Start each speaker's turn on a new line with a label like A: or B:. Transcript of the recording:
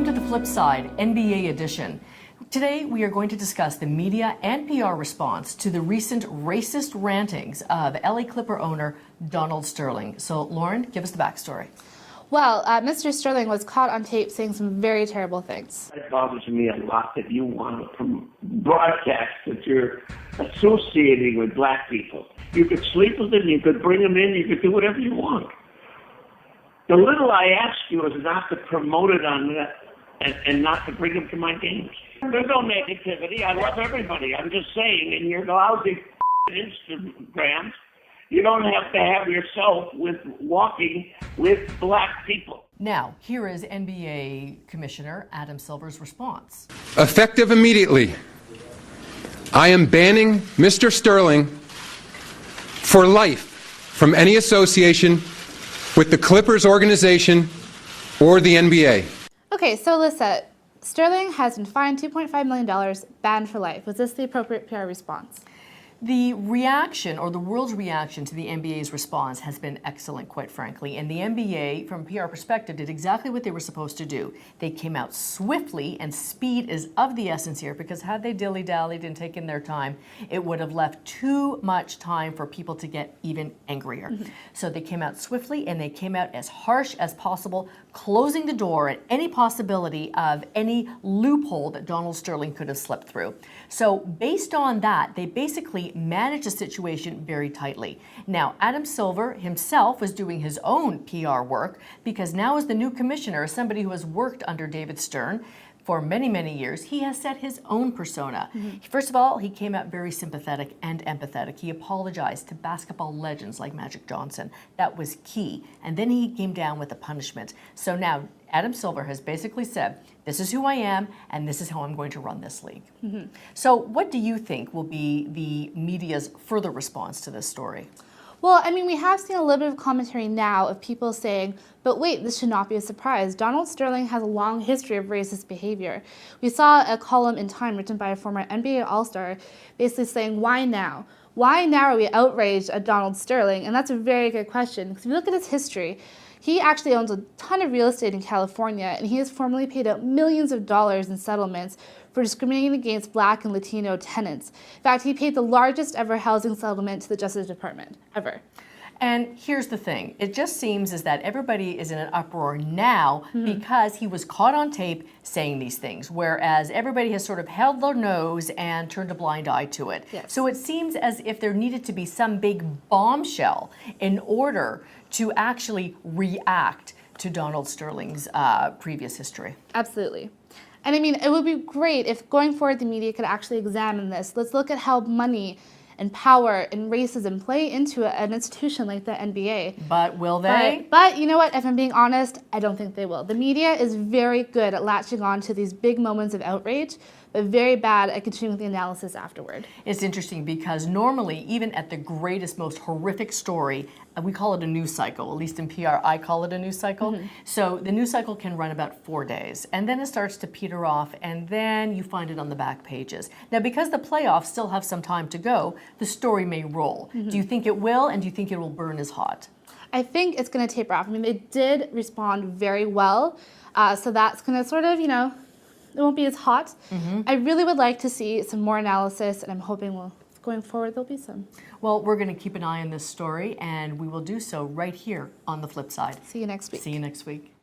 A: to The Flip Side, NBA edition. Today we are going to discuss the media and PR response to the recent racist rantings of LA Clipper owner Donald Sterling. So Lauren, give us the backstory.
B: Well, Mr. Sterling was caught on tape saying some very terrible things.
C: It bothers me a lot that you want to broadcast that you're associating with black people. You could sleep with them, you could bring them in, you could do whatever you want. The little I ask you is not to promote it on that and not to bring them to my games. There's no negativity. I love everybody. I'm just saying, in your lousy Instagrams, you don't have to have yourself walking with black people.
A: Now, here is NBA Commissioner Adam Silver's response.
D: Effective immediately, I am banning Mr. Sterling for life from any association with the Clippers organization or the NBA.
B: Okay, so Lisa, Sterling has been fined $2.5 million, banned for life. Was this the appropriate PR response?
A: The reaction, or the world's reaction to the NBA's response has been excellent, quite frankly. And the NBA, from a PR perspective, did exactly what they were supposed to do. They came out swiftly, and speed is of the essence here, because had they dilly-dallied and taken their time, it would have left too much time for people to get even angrier. So they came out swiftly, and they came out as harsh as possible, closing the door at any possibility of any loophole that Donald Sterling could have slipped through. So based on that, they basically managed the situation very tightly. Now, Adam Silver himself was doing his own PR work, because now as the new commissioner, as somebody who has worked under David Stern for many, many years, he has set his own persona. First of all, he came out very sympathetic and empathetic. He apologized to basketball legends like Magic Johnson. That was key. And then he came down with a punishment. So now Adam Silver has basically said, this is who I am, and this is how I'm going to run this league. So what do you think will be the media's further response to this story?
B: Well, I mean, we have seen a little bit of commentary now of people saying, but wait, this should not be a surprise. Donald Sterling has a long history of racist behavior. We saw a column in Time written by a former NBA All-Star basically saying, why now? Why now are we outraged at Donald Sterling? And that's a very good question, because if you look at his history, he actually owns a ton of real estate in California, and he has formally paid out millions of dollars in settlements for discriminating against Black and Latino tenants. In fact, he paid the largest ever housing settlement to the Justice Department, ever.
A: And here's the thing. It just seems as that everybody is in an uproar now because he was caught on tape saying these things, whereas everybody has sort of held their nose and turned a blind eye to it.
B: Yes.
A: So it seems as if there needed to be some big bombshell in order to actually react to Donald Sterling's previous history.
B: Absolutely. And I mean, it would be great if going forward the media could actually examine this. Let's look at how money and power and racism play into an institution like the NBA.
A: But will they?
B: But you know what? If I'm being honest, I don't think they will. The media is very good at latching on to these big moments of outrage, but very bad at continuing the analysis afterward.
A: It's interesting because normally, even at the greatest, most horrific story, we call it a news cycle. At least in PR, I call it a news cycle. So the news cycle can run about 4 days, and then it starts to peter off, and then you find it on the back pages. Now, because the playoffs still have some time to go, the story may roll. Do you think it will, and do you think it will burn as hot?
B: I think it's going to taper off. I mean, they did respond very well, so that's going to sort of, you know, it won't be as hot. I really would like to see some more analysis, and I'm hoping going forward there'll be some.
A: Well, we're going to keep an eye on this story, and we will do so right here on The Flip Side.
B: See you next week.
A: See you next week.